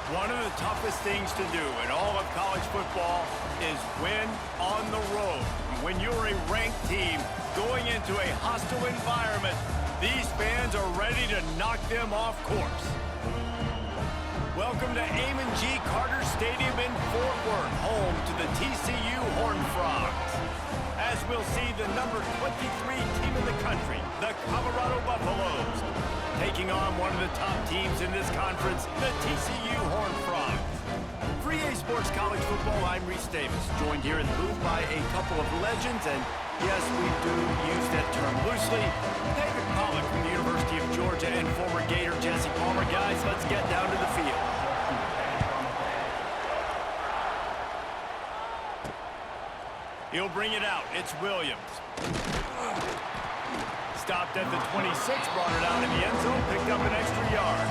One of the toughest things to do in all of college football is win on the road. When you're a ranked team going into a hostile environment, these fans are ready to knock them off course. Welcome to Amon G. Carter Stadium in Fort Worth, home to the TCU Horned Frogs. As we'll see the number 23 team in the country, the Colorado Buffaloes, taking on one of the top teams in this conference, the TCU Horned Frogs. For EA Sports College Football, I'm Reese Davis, joined here in the booth by a couple of legends, and yes, we do use that term loosely. David Pollack from the University of Georgia and former Gator Jesse Palmer. Guys, let's get down to the field. He'll bring it out. It's Williams. Stopped at the 26, brought it out in the end zone, picked up an extra yard.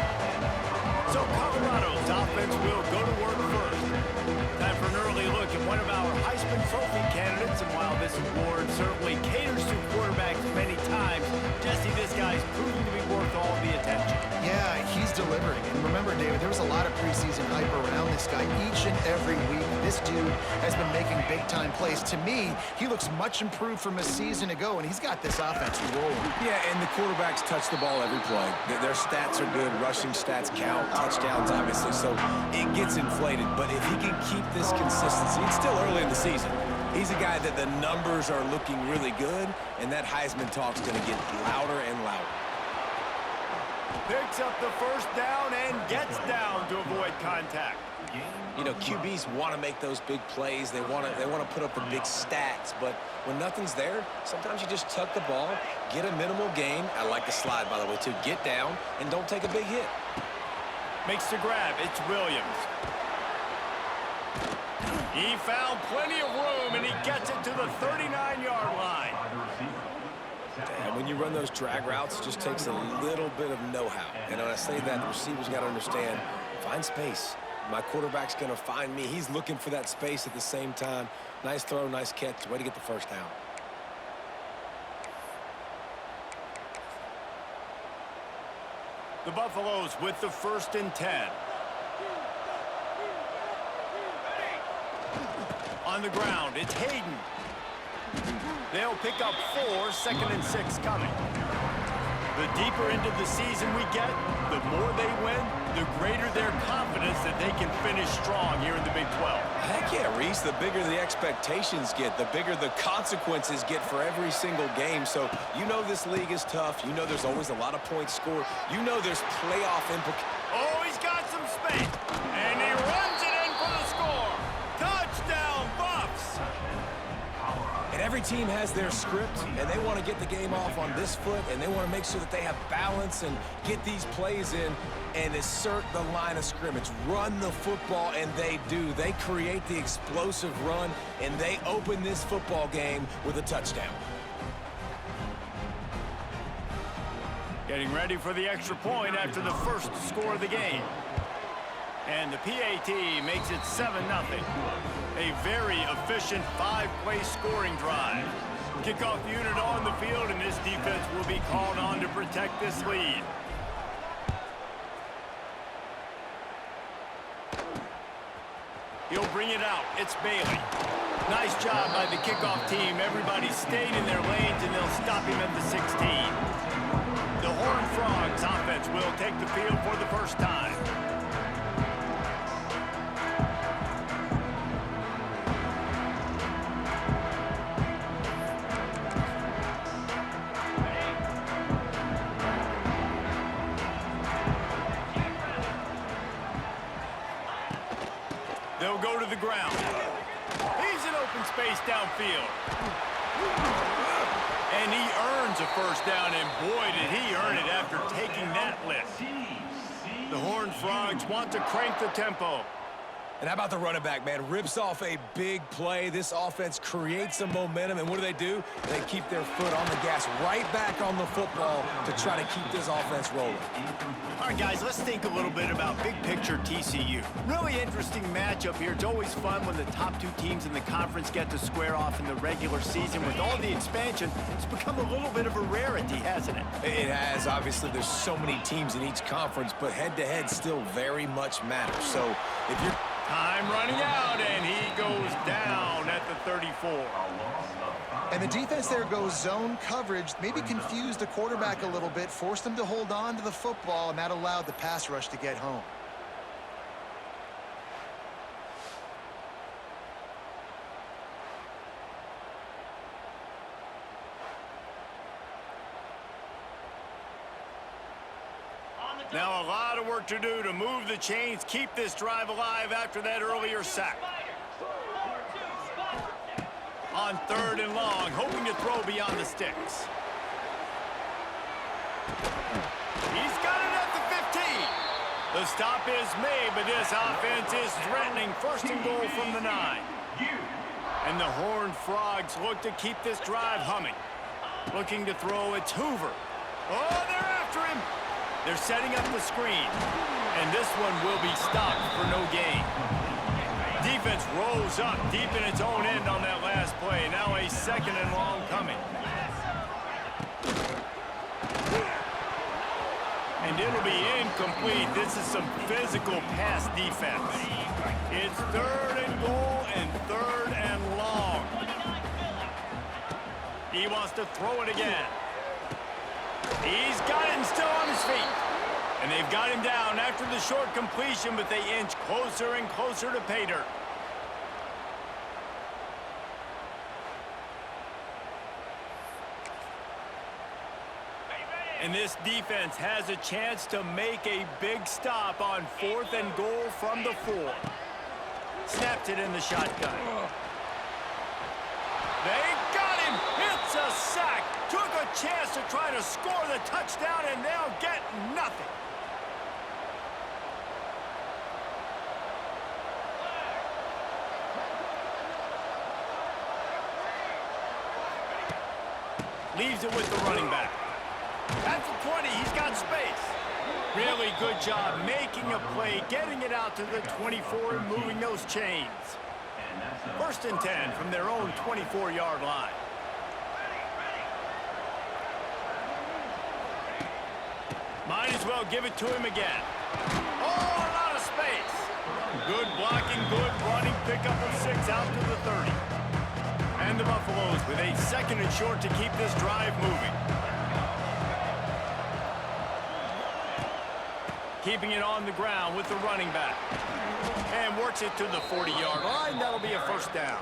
So Colorado's offense will go to work first. Time for an early look at one of our Heisman Trophy candidates, and while this award certainly caters to quarterbacks many times, Jesse, this guy's proving to be worth all the attention. Yeah, he's delivering. And remember, David, there was a lot of preseason hype around this guy each and every week. This dude has been making big-time plays. To me, he looks much improved from a season ago, and he's got this offense rolling. Yeah, and the quarterbacks touch the ball every play. Their stats are good. Rushing stats count. Touchdowns, obviously. So it gets inflated. But if he can keep this consistency, it's still early in the season. He's a guy that the numbers are looking really good, and that Heisman talk's going to get louder and louder. Picks up the first down and gets down to avoid contact. You know, QBs want to make those big plays. They want to put up the big stats. But when nothing's there, sometimes you just tuck the ball, get a minimal gain. I like the slide, by the way, too. Get down and don't take a big hit. Makes the grab. It's Williams. He found plenty of room, and he gets it to the 39-yard line. And when you run those drag routes, it just takes a little bit of know-how. And when I say that, the receivers got to understand, find space. My quarterback's going to find me. He's looking for that space at the same time. Nice throw, nice catch. Way to get the first down. The Buffaloes with the 1st and 10. On the ground, it's Hayden. They'll pick up 4, 2nd and 6 coming. The deeper into the season we get, the more they win, the greater their confidence that they can finish strong here in the Big 12. Heck yeah, Reese. The bigger the expectations get, the bigger the consequences get for every single game. So you know this league is tough. You know there's always a lot of points scored. You know there's playoff implications. Oh, he's got some space. And he runs it in for the score. Touchdown, Buffs. And every team has their script, and they want to get the game off on this foot, and they want to make sure that they have balance and get these plays in and assert the line of scrimmage. Run the football, and they do. They create the explosive run, and they open this football game with a touchdown. Getting ready for the extra point after the first score of the game. And the PAT makes it 7-0. A very efficient 5-play scoring drive. Kickoff unit on the field, and this defense will be called on to protect this lead. He'll bring it out. It's Bailey. Nice job by the kickoff team. Everybody stayed in their lanes, and they'll stop him at the 16. The Horned Frogs offense will take the field for the first time. They'll go to the ground. He's in open space downfield. And he earns a first down, and boy, did he earn it after taking that lift. The Horned Frogs want to crank the tempo. And how about the running back, man? Rips off a big play. This offense creates some momentum, and what do? They keep their foot on the gas, right back on the football to try to keep this offense rolling. All right, guys, let's think a little bit about big picture TCU. Really interesting matchup here. It's always fun when the top two teams in the conference get to square off in the regular season. With all the expansion, it's become a little bit of a rarity, hasn't it? It has. Obviously, there's so many teams in each conference, but head-to-head still very much matters. So if you're... Time running out, and he goes down at the 34. And the defense there goes zone coverage, maybe confused the quarterback a little bit, forced him to hold on to the football, and that allowed the pass rush to get home. Now a lot of work to do to move the chains, keep this drive alive after that earlier sack. On 3rd and long, hoping to throw beyond the sticks. He's got it at the 15. The stop is made, but this offense is threatening. 1st and goal from the 9. And the Horned Frogs look to keep this drive humming. Looking to throw, it's Hoover. Oh, they're after him. They're setting up the screen, and this one will be stopped for no gain. Defense rolls up deep in its own end on that last play. Now a 2nd and long coming. And it'll be incomplete. This is some physical pass defense. It's 3rd and goal and 3rd and long. He wants to throw it again. He's got it and still on his feet. And they've got him down after the short completion, but they inch closer and closer to pay dirt. And this defense has a chance to make a big stop on 4th and goal from the 4. Snapped it in the shotgun. They got him. It's a sack. Took a chance to try to score the touchdown, and they'll get nothing. Leaves it with the running back. At the 20, he's got space. Really good job making a play, getting it out to the 24 and moving those chains. 1st and 10 from their own 24-yard line. Might as well give it to him again. Oh, a lot of space. Good blocking, good running, pickup of 6 out to the 30. And the Buffaloes with a 2nd and short to keep this drive moving. Keeping it on the ground with the running back. And works it to the 40-yard line. That'll be a 1st down.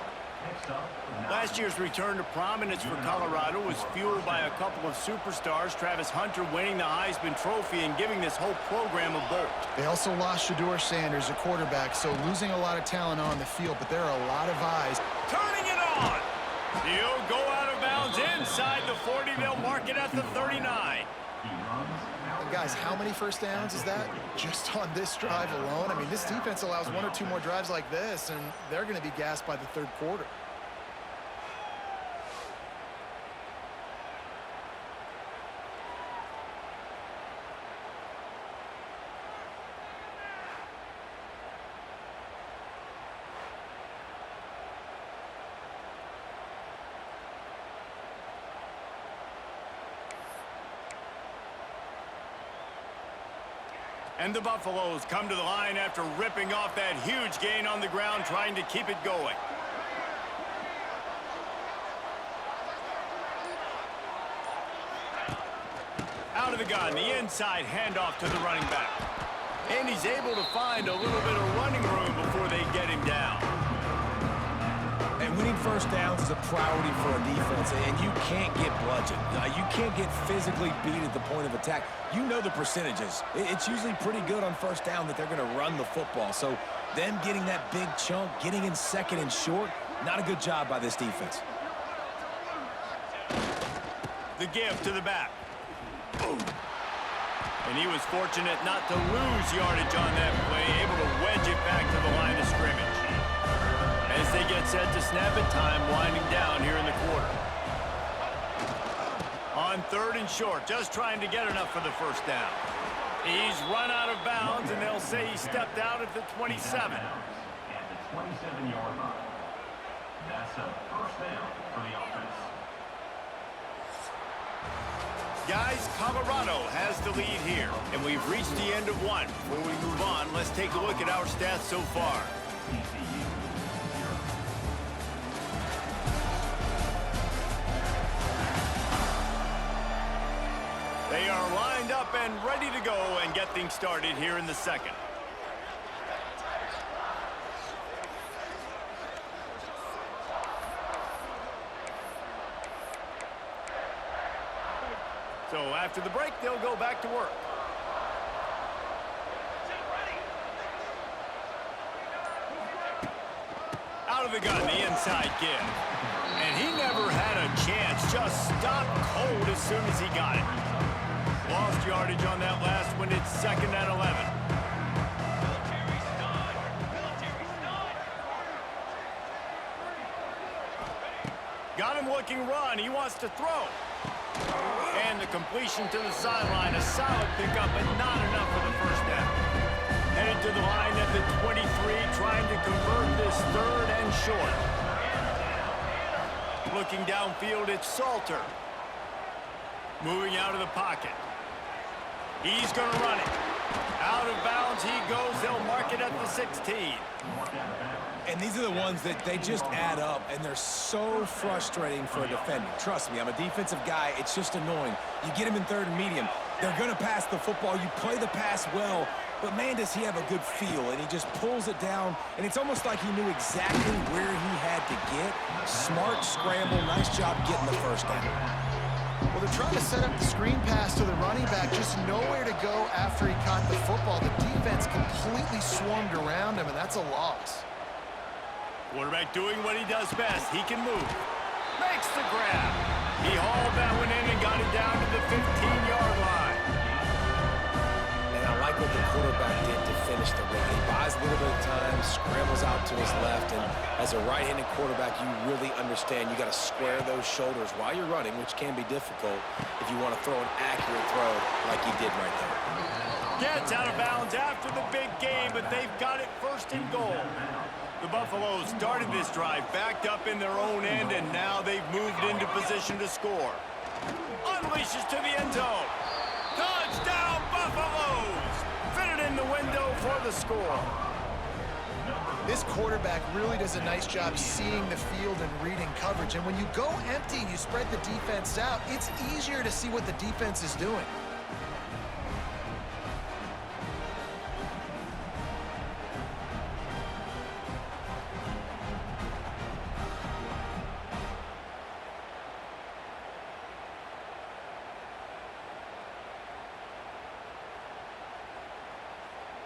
Last year's return to prominence for Colorado was fueled by a couple of superstars, Travis Hunter winning the Heisman Trophy and giving this whole program a bolt. They also lost Shedeur Sanders, a quarterback, so losing a lot of talent on the field, but there are a lot of eyes. Turning it on. He'll go out of bounds inside the 40. They'll mark it at the 39. And guys, how many 1st downs is that just on this drive alone? I mean, this defense allows 1 or 2 more drives like this, and they're going to be gassed by the 3rd quarter. And the Buffaloes come to the line after ripping off that huge gain on the ground, trying to keep it going. Out of the gun, the inside handoff to the running back. And he's able to find a little bit of running room before they get him down. And winning 1st downs is a priority for a defense, and you can't get bludgeoned. You can't get physically beat at the point of attack. You know the percentages. It's usually pretty good on 1st down that they're going to run the football. So them getting that big chunk, getting in 2nd and short, not a good job by this defense. The give to the back. And he was fortunate not to lose yardage on that play, able to wedge it back to the line of scrimmage. As they get set to snap it, time winding down here in the quarter. On 3rd and short, just trying to get enough for the first down. He's run out of bounds, and they'll say he stepped out at the 27. At the 27-yard line. That's a first down for the offense. Guys, Colorado has the lead here, and we've reached the end of one. Before we move on, let's take a look at our stats so far. They are lined up and ready to go and get things started here in the second. So after the break, they'll go back to work. Out of the gun, the inside give. And he never had a chance, just stopped cold as soon as he got it. Lost yardage on that last one. It's 2nd and 11. Got him looking run. He wants to throw. And the completion to the sideline. A solid pickup, but not enough for the first down. Headed to the line at the 23, trying to convert this 3rd and short. Looking downfield, it's Salter. Moving out of the pocket. He's going to run it. Out of bounds he goes. They'll mark it at the 16. And these are the ones that they just add up, and they're so frustrating for a defender. Trust me, I'm a defensive guy. It's just annoying. You get him in 3rd and medium. They're going to pass the football. You play the pass well, but, man, does he have a good feel, and he just pulls it down, and it's almost like he knew exactly where he had to get. Smart scramble. Nice job getting the first down. Well, they're trying to set up the screen pass to the running back, just nowhere to go after he caught the football. The defense completely swarmed around him, and that's a loss. Quarterback doing what he does best. He can move. Makes the grab. He hauled that one in and got it down to the 15-yard line. And I like what the quarterback did to finish the run. He buys a little bit of time, scrambles out to his left, and as a right-handed quarterback, you really understand you got to square those shoulders while you're running, which can be difficult if you want to throw an accurate throw like he did right there. Gets out of bounds after the big game, but they've got it 1st and goal. The Buffaloes started this drive backed up in their own end, and now they've moved into position to score. Unleashes to the end zone. Touchdown, Buffaloes! Fitted in the window for the score. This quarterback really does a nice job seeing the field and reading coverage. And when you go empty and you spread the defense out, it's easier to see what the defense is doing.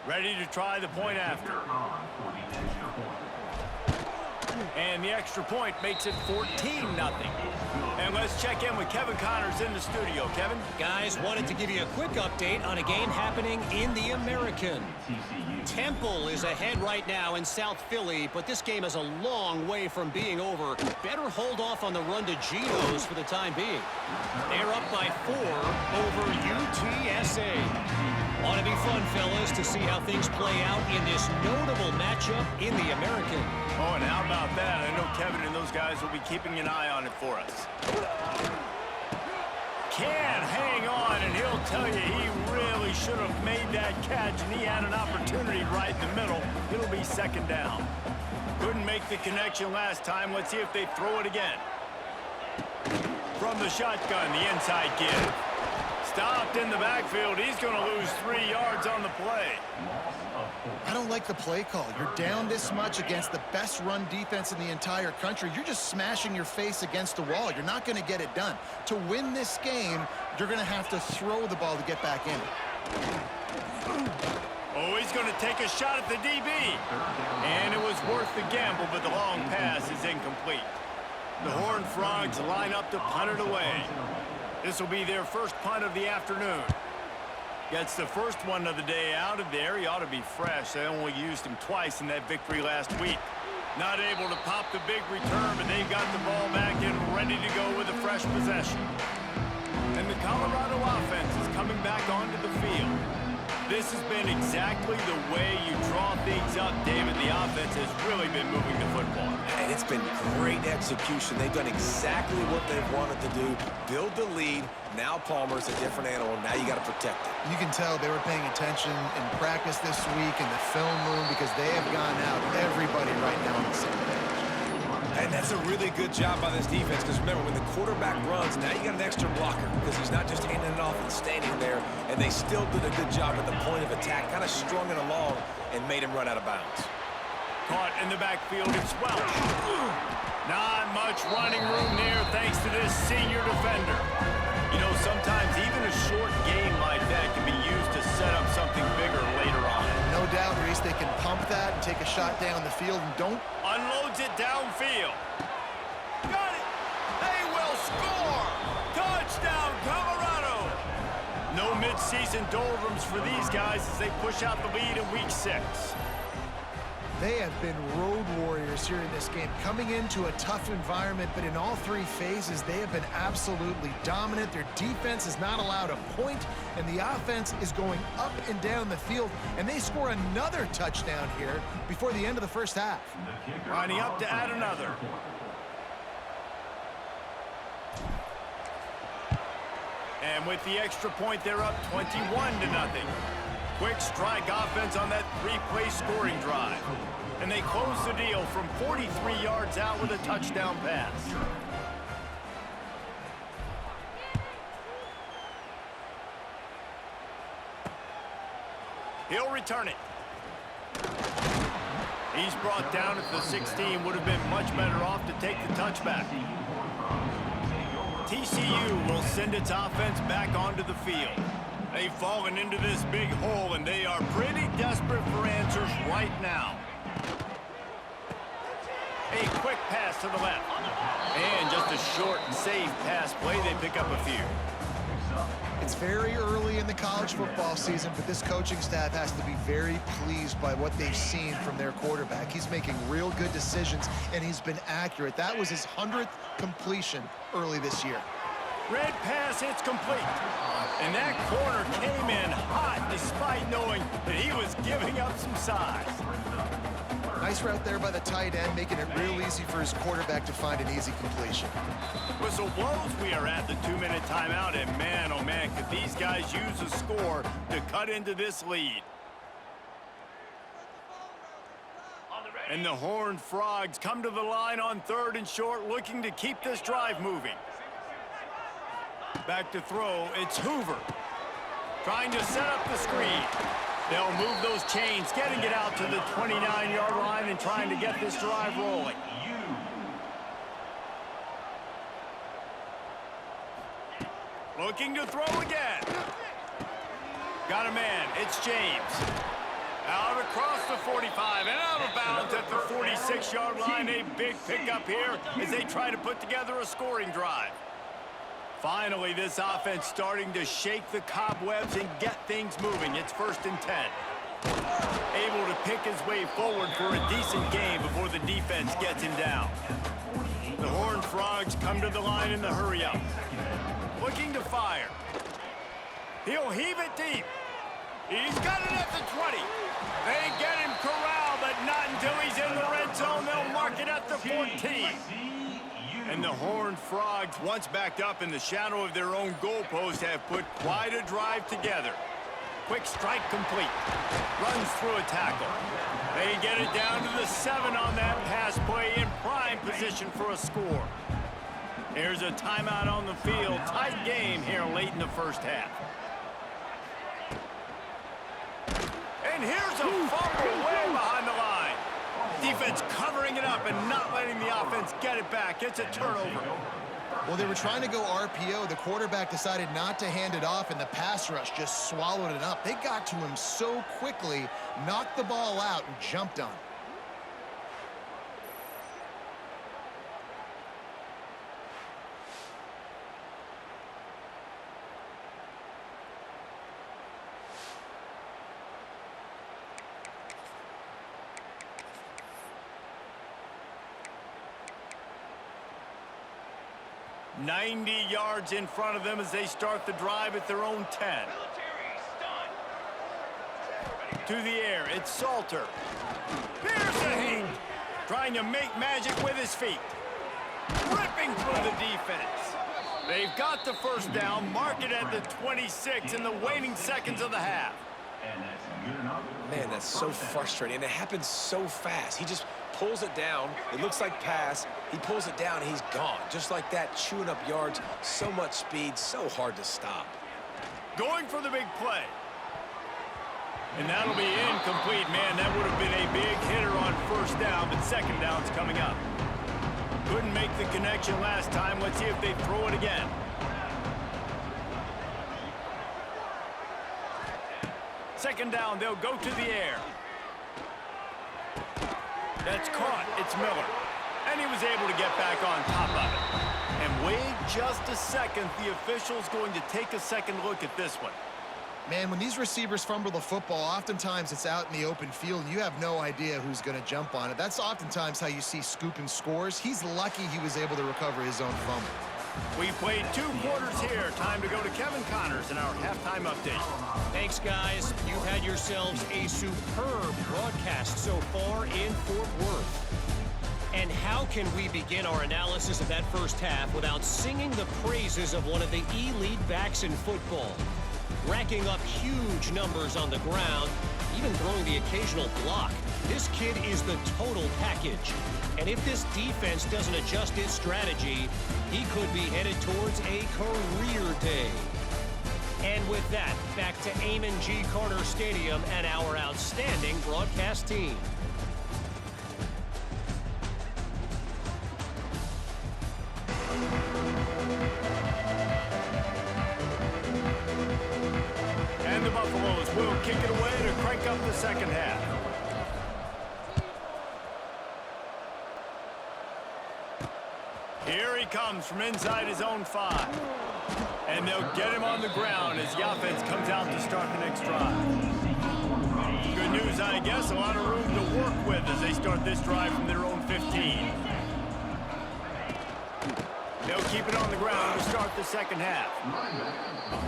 Ready to try the point after. And the extra point makes it 14-0. And let's check in with Kevin Connors in the studio. Kevin? Guys, wanted to give you a quick update on a game happening in the American. Temple is ahead right now in South Philly, but this game is a long way from being over. Better hold off on the run to Geno's for the time being. They're up by 4 over UTSA. Ought to be fun, fellas, to see how things play out in this notable matchup in the American. Oh, and how about that? I know Kevin and those guys will be keeping an eye on it for us. Can't hang on, and he'll tell you he really should have made that catch, and he had an opportunity right in the middle. It'll be 2nd down. Couldn't make the connection last time. Let's see if they throw it again. From the shotgun, the inside give. Stopped in the backfield. He's going to lose 3 yards on the play. I don't like the play call. You're down this much against the best run defense in the entire country. You're just smashing your face against the wall. You're not going to get it done. To win this game, you're going to have to throw the ball to get back in it. Oh, he's going to take a shot at the DB. And it was worth the gamble, but the long pass is incomplete. The Horned Frogs line up to punt it away. This will be their first punt of the afternoon. Gets the first one of the day out of there. He ought to be fresh. They only used him twice in that victory last week. Not able to pop the big return, but they've got the ball back and ready to go with a fresh possession. And the Colorado offense is coming back onto the field. This has been exactly the way you draw things up, David. The offense has really been moving the football. And it's been great execution. They've done exactly what they've wanted to do. Build the lead. Now Palmer's a different animal. Now you got to protect it. You can tell they were paying attention in practice this week in the film room because they have gone out everybody right now on the same page. And that's a really good job by this defense because remember, when the quarterback runs, now you got an extra blocker because he's not just handing it off and standing there. And they still did a good job at the point of attack, kind of strung it along and made him run out of bounds. Caught in the backfield, it's Welch. Not much running room there thanks to this senior defender. You know, sometimes even a short game like that can be used to set up something bigger later on. No doubt, Reese, they can pump that and take a shot down the field and don't... Unloads it downfield. Got it. They will score. Touchdown, Colorado. No midseason doldrums for these guys as they push out the lead in week 6. They have been road warriors here in this game, coming into a tough environment, but in all 3 phases, they have been absolutely dominant. Their defense is not allowed a point, and the offense is going up and down the field, and they score another touchdown here before the end of the first half. Lining up to add another. And with the extra point, they're up 21-0. Quick strike offense on that 3-play scoring drive. And they close the deal from 43 yards out with a touchdown pass. He'll return it. He's brought down at the 16. Would have been much better off to take the touchback. TCU will send its offense back onto the field. They've fallen into this big hole, and they are pretty desperate for answers right now. A quick pass to the left. And just a short and safe pass play. They pick up a few. It's very early in the college football season, but this coaching staff has to be very pleased by what they've seen from their quarterback. He's making real good decisions, and he's been accurate. That was his 100th completion early this year. Red pass, it's complete. And that corner came in hot despite knowing that he was giving up some size. Nice route there by the tight end, making it real easy for his quarterback to find an easy completion. Whistle blows, we are at the 2-minute timeout, and man, oh man, could these guys use a score to cut into this lead. And the Horned Frogs come to the line on 3rd and short, looking to keep this drive moving. Back to throw, it's Hoover. Trying to set up the screen. They'll move those chains, getting it out to the 29-yard line and trying to get this drive rolling. Looking to throw again. Got a man, it's James. Out across the 45 and out of bounds at the 46-yard line. A big pickup here as they try to put together a scoring drive. Finally, this offense starting to shake the cobwebs and get things moving. It's 1st and 10. Able to pick his way forward for a decent game before the defense gets him down. The Horned Frogs come to the line in the hurry-up. Looking to fire. He'll heave it deep. He's got it at the 20. They get him corralled, but not until he's in the red zone. They'll mark it at the 14. And the Horned Frogs, once backed up in the shadow of their own goalpost, have put quite a drive together. Quick strike complete. Runs through a tackle. They get it down to the 7 on that pass play in prime position for a score. Here's a timeout on the field. Tight game here late in the first half. And here's a fumble way behind the line. Defense covering it up and not letting the offense get it back. It's a turnover. Well, they were trying to go RPO. The quarterback decided not to hand it off, and the pass rush just swallowed it up. They got to him so quickly, knocked the ball out, and jumped on it. 90 yards in front of them as they start the drive at their own 10. To the air, it's Salter. Here's the heat. Trying to make magic with his feet. Ripping through the defense. They've got the first down, mark it at the 26 in the waning seconds of the half. Man, that's so frustrating, and it happens so fast. He just pulls it down. It looks like pass. He pulls it down, and he's gone. Just like that, chewing up yards. So much speed, so hard to stop. Going for the big play. And that'll be incomplete. Man, that would have been a big hitter on first down, but second down's coming up. Couldn't make the connection last time. Let's see if they throw it again. Second down, they'll go to the air. That's caught. It's Miller. And he was able to get back on top of it. And wait just a second. The official's going to take a second look at this one. Man, when these receivers fumble the football, oftentimes it's out in the open field, and you have no idea who's going to jump on it. That's oftentimes how you see scooping scores. He's lucky he was able to recover his own fumble. We've played 2 quarters here. Time to go to Kevin Connors in our halftime update. Thanks, guys. You've had yourselves a superb broadcast so far in Fort Worth. And how can we begin our analysis of that first half without singing the praises of one of the elite backs in football? Racking up huge numbers on the ground, even throwing the occasional block. This kid is the total package. And if this defense doesn't adjust its strategy, he could be headed towards a career day. And with that, back to Amon G. Carter Stadium and our outstanding broadcast team. And the Buffaloes will kick it away to crank up the second half. Here he comes from inside his own 5. And they'll get him on the ground as the offense comes out to start the next drive. Good news, I guess, a lot of room to work with as they start this drive from their own 15. They'll keep it on the ground to start the second half.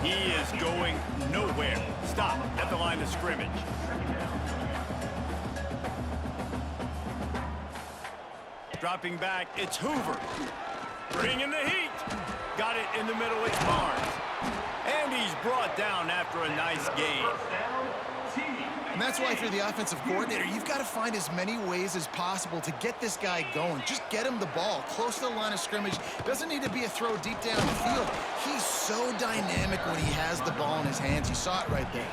He is going nowhere. Stop at the line of scrimmage. Dropping back, it's Hoover. Bringing the heat. Got it in the middle, it's Barnes. And he's brought down after a nice gain. And that's why if you're the offensive coordinator, you've got to find as many ways as possible to get this guy going. Just get him the ball close to the line of scrimmage. Doesn't need to be a throw deep down the field. He's so dynamic when he has the ball in his hands. You saw it right there.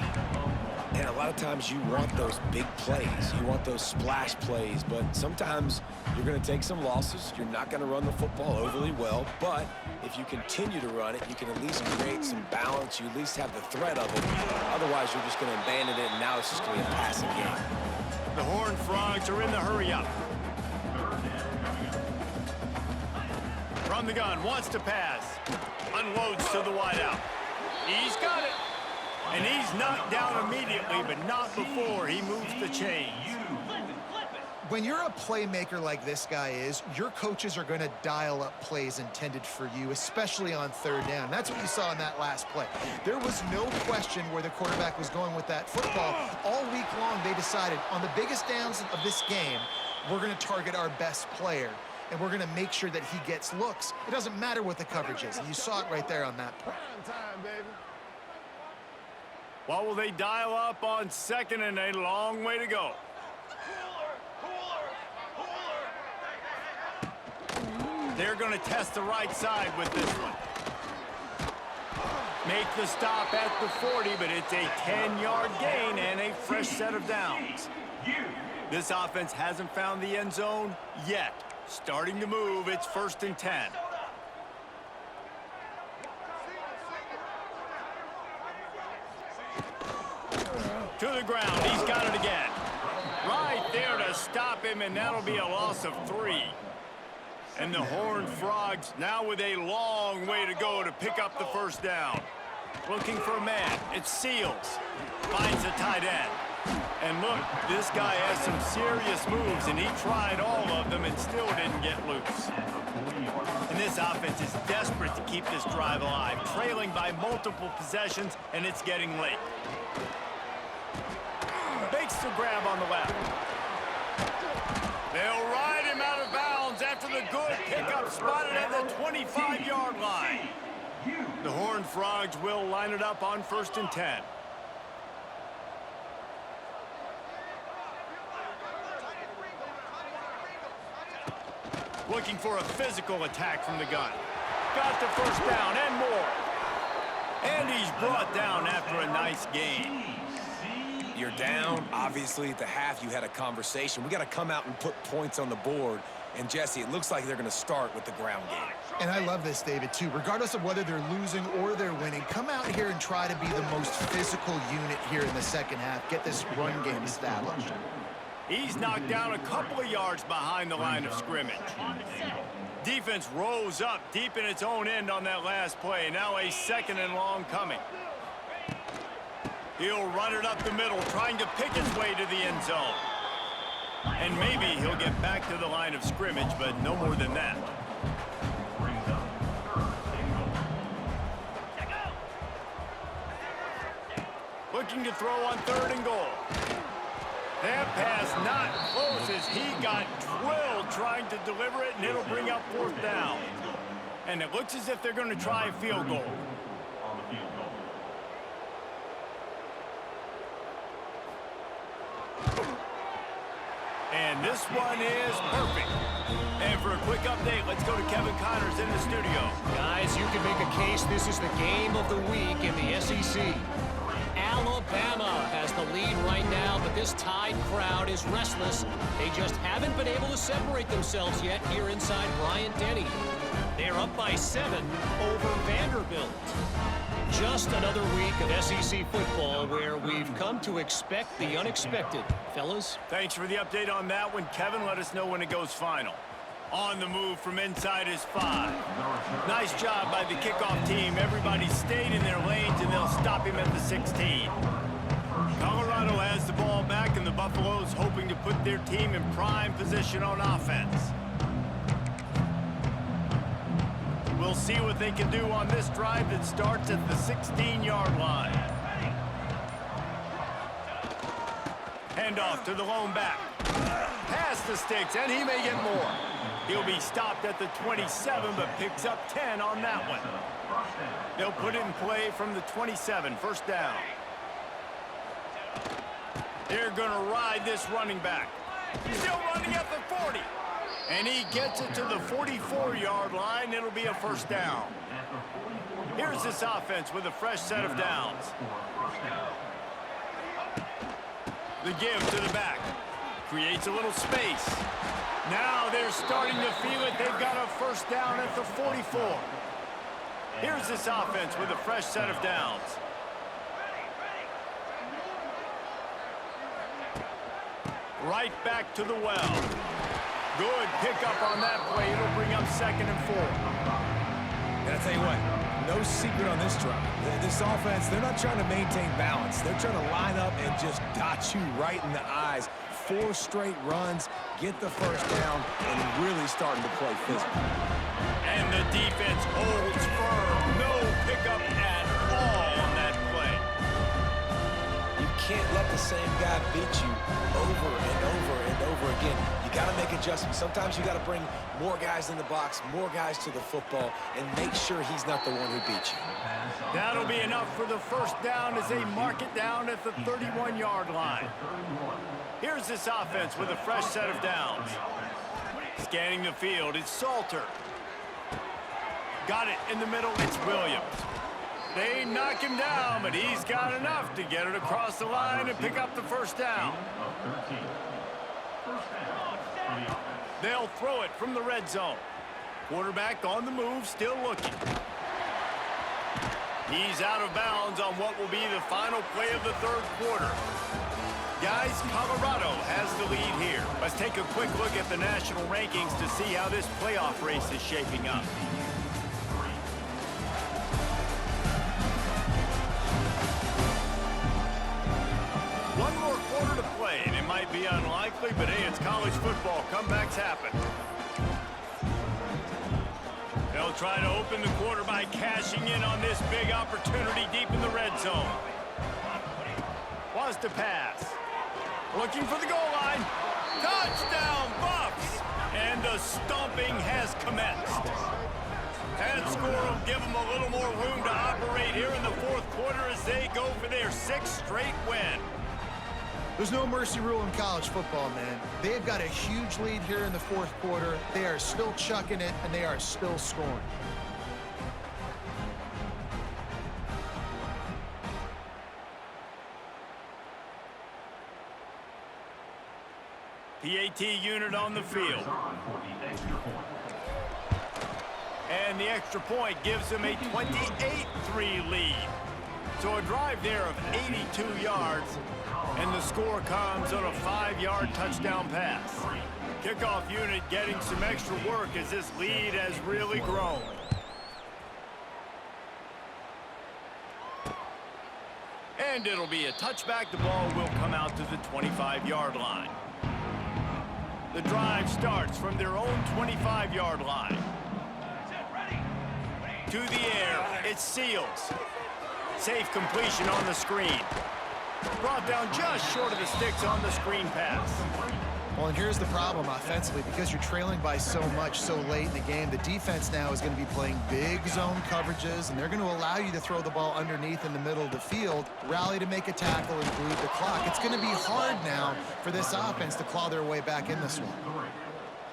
And a lot of times you want those big plays. You want those splash plays, but sometimes you're going to take some losses. You're not going to run the football overly well, but if you continue to run it, you can at least create some balance. You at least have the threat of it. Otherwise, you're just going to abandon it, and now it's just going to be a passing game. The Horned Frogs are in the hurry-up. From the gun, wants to pass. Unloads to the wideout. He's got it. And he's knocked down immediately, but not before he moves the chains. When you're a playmaker like this guy is, your coaches are going to dial up plays intended for you, especially on third down. That's what you saw in that last play. There was no question where the quarterback was going with that football. All week long, they decided on the biggest downs of this game, we're going to target our best player, and we're going to make sure that he gets looks. It doesn't matter what the coverage is. And you saw it right there on that play. What will they dial up on second and a long way to go? They're going to test the right side with this one. Make the stop at the 40, but it's a 10-yard gain and a fresh set of downs. This offense hasn't found the end zone yet. Starting to move, it's 1st and 10. To the ground, he's got it again. Right there to stop him, and that'll be a loss of 3. And the Horned Frogs now with a long way to go to pick up the first down. Looking for a man, it's Seals. Finds a tight end. And look, this guy has some serious moves, and he tried all of them and still didn't get loose. And this offense is desperate to keep this drive alive, trailing by multiple possessions, and it's getting late. Makes the grab on the left. They'll ride him out of bounds after the good pickup spotted at the 25-yard line. The Horned Frogs will line it up on 1st and 10. Looking for a physical attack from the gun. Got the first down and more. And he's brought down after a nice gain. You're down. Obviously, at the half, you had a conversation. We got to come out and put points on the board. And, Jesse, it looks like they're going to start with the ground game. And I love this, David, too. Regardless of whether they're losing or they're winning, come out here and try to be the most physical unit here in the second half. Get this run game established. He's knocked down a couple of yards behind the line of scrimmage. Defense rose up deep in its own end on that last play. Now a 2nd and long coming. He'll run it up the middle, trying to pick his way to the end zone. And maybe he'll get back to the line of scrimmage, but no more than that. Looking to throw on 3rd and goal. That pass not close as he got drilled trying to deliver it, and it'll bring up 4th down. And it looks as if they're going to try a field goal. And this one is perfect. And for a quick update, let's go to Kevin Connors in the studio. Guys, you can make a case this is the game of the week in the SEC. Alabama has the lead right now, but this Tide crowd is restless. They just haven't been able to separate themselves yet here inside Bryant-Denny. They're up by 7 over Vanderbilt. Just another week of SEC football where we've come to expect the unexpected. Fellas? Thanks for the update on that one, Kevin. Let us know when it goes final. On the move from inside his 5. Nice job by the kickoff team. Everybody stayed in their lanes, and they'll stop him at the 16. Colorado has the ball back, and the Buffaloes hoping to put their team in prime position on offense. We'll see what they can do on this drive that starts at the 16-yard line. Handoff to the lone back. Past the sticks, and he may get more. He'll be stopped at the 27, but picks up 10 on that one. They'll put it in play from the 27, 1st down. They're going to ride this running back. Still running at the 40. And he gets it to the 44-yard line. It'll be a 1st down. Here's this offense with a fresh set of downs. The give to the back. Creates a little space. Now they're starting to feel it. They've got a 1st down at the 44. Here's this offense with a fresh set of downs. Right back to the well. Good pickup on that play. It'll bring up 2nd and 4. And I tell you what, no secret on this drive. This offense, they're not trying to maintain balance. They're trying to line up and just dot you right in the eyes. 4 straight runs, get the 1st down, and really starting to play physical. And the defense holds firm. No pickup at all on that play. You can't let the same guy beat you over and over and over again. You got to make adjustments. Sometimes you got to bring more guys in the box, more guys to the football, and make sure he's not the one who beat you. That'll be enough for the 1st down as they mark it down at the 31-yard line. Here's this offense with a fresh set of downs. Scanning the field, it's Salter. Got it in the middle, it's Williams. They knock him down, but he's got enough to get it across the line and pick up the 1st down. They'll throw it from the red zone. Quarterback on the move, still looking. He's out of bounds on what will be the final play of the 3rd quarter. Guys, Colorado has the lead here. Let's take a quick look at the national rankings to see how this playoff race is shaping up. One more quarter to play, and it might be unlikely, but hey, it's college football. Comebacks happen. They'll try to open the quarter by cashing in on this big opportunity deep in the red zone. Wants to pass. Looking for the goal line. Touchdown, Buffs! And the stomping has commenced. That score will give them a little more room to operate here in the fourth quarter as they go for their 6th straight win. There's no mercy rule in college football, man. They've got a huge lead here in the fourth quarter. They are still chucking it, and they are still scoring. PAT unit on the field. And the extra point gives them a 28-3 lead. So a drive there of 82 yards, and the score comes on a 5-yard touchdown pass. Kickoff unit getting some extra work as this lead has really grown. And it'll be a touchback. The ball will come out to the 25-yard line. The drive starts from their own 25-yard line. To the air, it Seals. Safe completion on the screen. Brought down just short of the sticks on the screen pass. Well, and here's the problem offensively. Because you're trailing by so much so late in the game, the defense now is going to be playing big zone coverages, and they're going to allow you to throw the ball underneath in the middle of the field, rally to make a tackle, and bleed the clock. It's going to be hard now for this offense to claw their way back in this one.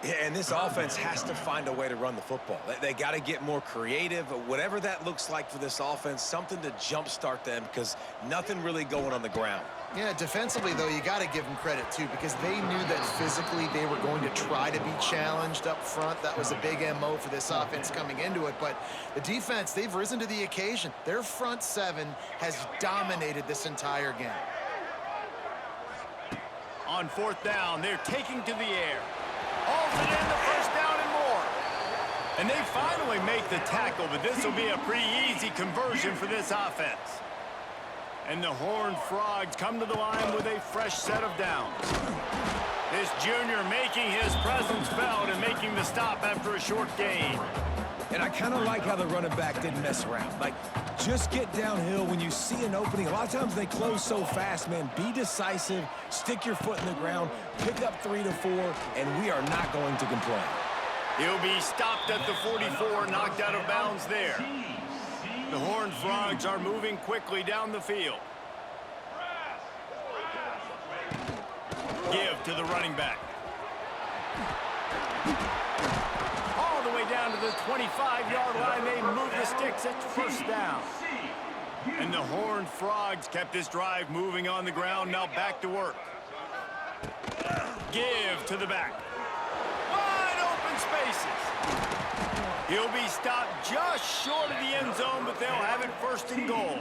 Yeah, and this offense has to find a way to run the football. They got to get more creative, whatever that looks like for this offense, something to jumpstart them because nothing really going on the ground. Yeah, defensively, though, you got to give them credit, too, because they knew that physically they were going to try to be challenged up front. That was a big MO for this offense coming into it. But the defense, they've risen to the occasion. Their front seven has dominated this entire game. On 4th down, they're taking to the air. Hauls it in, the first down and more. And they finally make the tackle, but this will be a pretty easy conversion for this offense. And the Horned Frogs come to the line with a fresh set of downs. This junior making his presence felt and making the stop after a short gain. And I kind of like how the running back didn't mess around. Like, just get downhill when you see an opening. A lot of times they close so fast, man. Be decisive, stick your foot in the ground, pick up 3 to 4, and we are not going to complain. He'll be stopped at the 44, knocked out of bounds there. The Horned Frogs are moving quickly down the field. Give to the running back. All the way down to the 25-yard line. They move the sticks at first down. And the Horned Frogs kept this drive moving on the ground. Now back to work. Give to the back. Wide open spaces. He'll be stopped just short of the end zone, but they'll have it 1st and goal.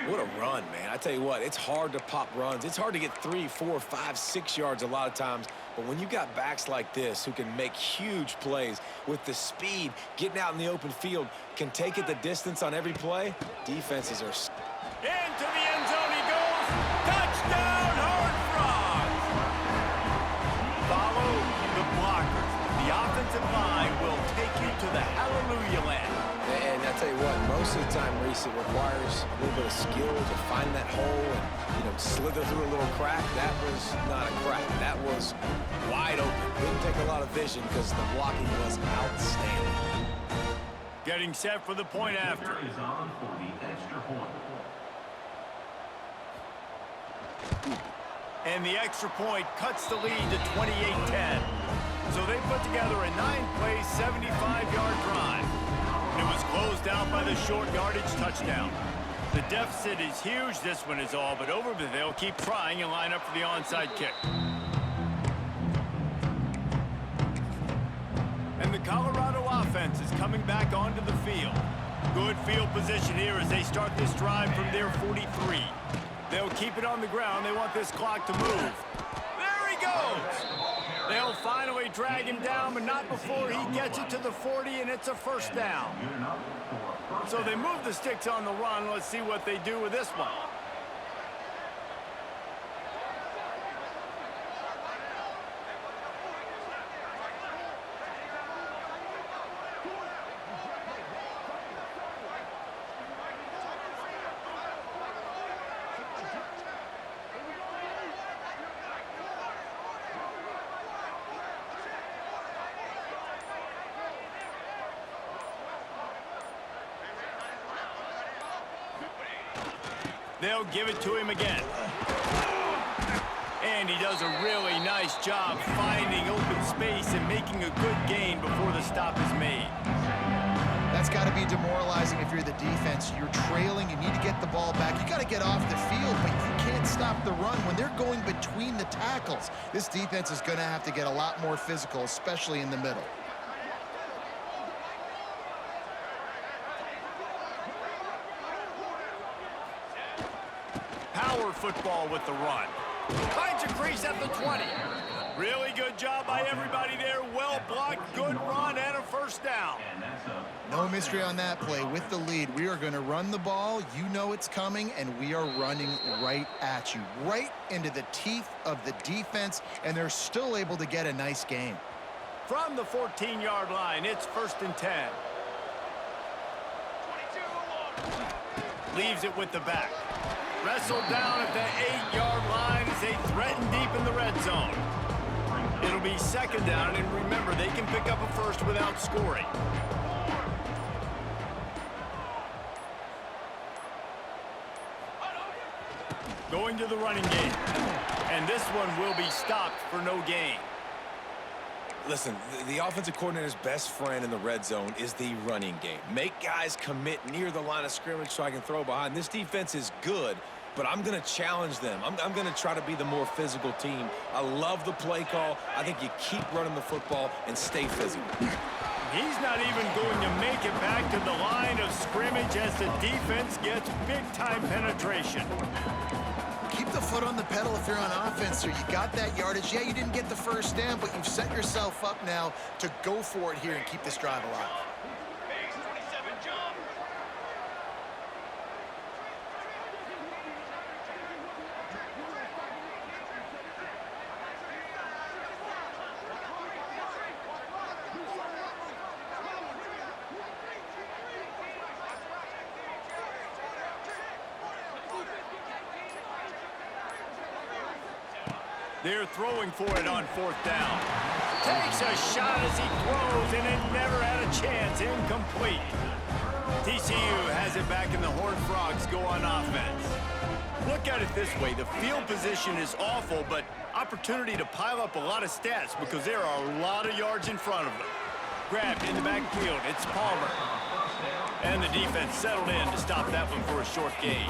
What a run, man. I tell you what, it's hard to pop runs. It's hard to get 3, 4, 5, 6 yards a lot of times. But when you got backs like this who can make huge plays with the speed, getting out in the open field, can take it the distance on every play, defenses are... Into the end zone he goes. Touchdown, Horned Frogs. Follow the blockers. The offensive line will take you to the hallelujah land. And I tell you what, most of the time, Reese, it requires a little bit of skill to find that hole and, slither through a little crack. That was not a crack. That was wide open. Didn't take a lot of vision because the blocking was outstanding. Getting set for the point after. Is on for the extra point. And the extra point cuts the lead to 28-10. So they put together a 9-play, 75-yard drive. It was closed out by the short yardage touchdown. The deficit is huge. This one is all but over, but they'll keep trying and line up for the onside kick. And the Colorado offense is coming back onto the field. Good field position here as they start this drive from their 43. They'll keep it on the ground. They want this clock to move. There he goes! They'll finally drag him down, but not before he gets it to the 40, and it's a 1st down. So they move the sticks on the run. Let's see what they do with this one. They'll give it to him again. And he does a really nice job finding open space and making a good gain before the stop is made. That's got to be demoralizing if you're the defense. You're trailing, you need to get the ball back. You got to get off the field, but you can't stop the run when they're going between the tackles. This defense is going to have to get a lot more physical, especially in the middle. Power football with the run. Finds a crease at the 20. Really good job by everybody there. Well blocked, good run, and a first down. No mystery on that play. With the lead, we are going to run the ball. You know it's coming, and we are running right at you, right into the teeth of the defense, and they're still able to get a nice gain. From the 14-yard line, it's 1st and 10. Leaves it with the back. Wrestled down at the 8-yard line as they threaten deep in the red zone. It'll be 2nd down, and remember, they can pick up a first without scoring. Going to the running game. And this one will be stopped for no gain. Listen, the offensive coordinator's best friend in the red zone is the running game. Make guys commit near the line of scrimmage so I can throw behind. This defense is good, but I'm going to challenge them. I'm going to try to be the more physical team. I love the play call. I think you keep running the football and stay physical. He's not even going to make it back to the line of scrimmage as the defense gets big-time penetration. Keep the foot on the pedal if you're on offense, so you got that yardage. Yeah, you didn't get the first down, but you've set yourself up now to go for it here and keep this drive alive. They're throwing for it on 4th down. Takes a shot as he throws, and it never had a chance. Incomplete. TCU has it back, and the Horned Frogs go on offense. Look at it this way. The field position is awful, but opportunity to pile up a lot of stats because there are a lot of yards in front of them. Grabbed in the backfield. It's Palmer. And the defense settled in to stop that one for a short gain.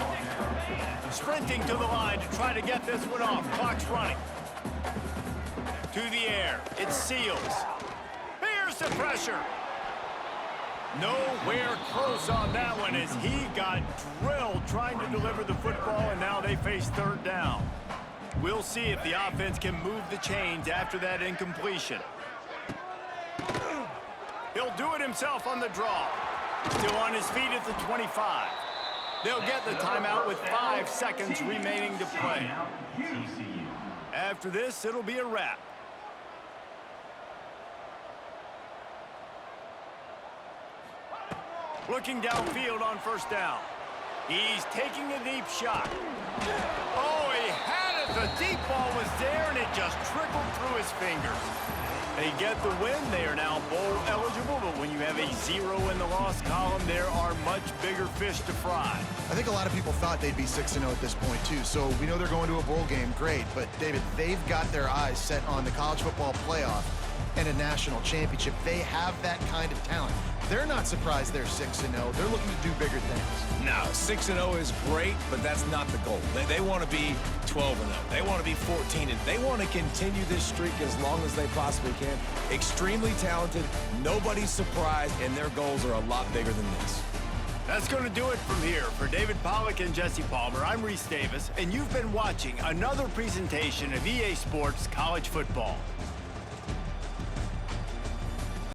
Sprinting to the line to try to get this one off. Clock's running. To the air. It's Seals. Here's the pressure. Nowhere close on that one as he got drilled trying to deliver the football, and now they face 3rd down. We'll see if the offense can move the chains after that incompletion. He'll do it himself on the draw. Still on his feet at the 25. They'll get the timeout with 5 seconds remaining to play. After this, it'll be a wrap. Looking downfield on 1st down. He's taking a deep shot. Oh, he had it. The deep ball was there, and it just trickled through his fingers. They get the win. They are now bowl eligible, but when you have a 0 in the loss column, there are much bigger fish to fry. I think a lot of people thought they'd be 6-0 at this point, too. So we know they're going to a bowl game. Great. But, David, they've got their eyes set on the college football playoff and a national championship. They have that kind of talent. They're not surprised they're 6-0. They're looking to do bigger things. No, 6-0 is great, but that's not the goal. They want to be 12-0. They want to be 14-0. They want to continue this streak as long as they possibly can. Extremely talented. Nobody's surprised, and their goals are a lot bigger than this. That's going to do it from here. For David Pollack and Jesse Palmer, I'm Reese Davis, and you've been watching another presentation of EA Sports College Football.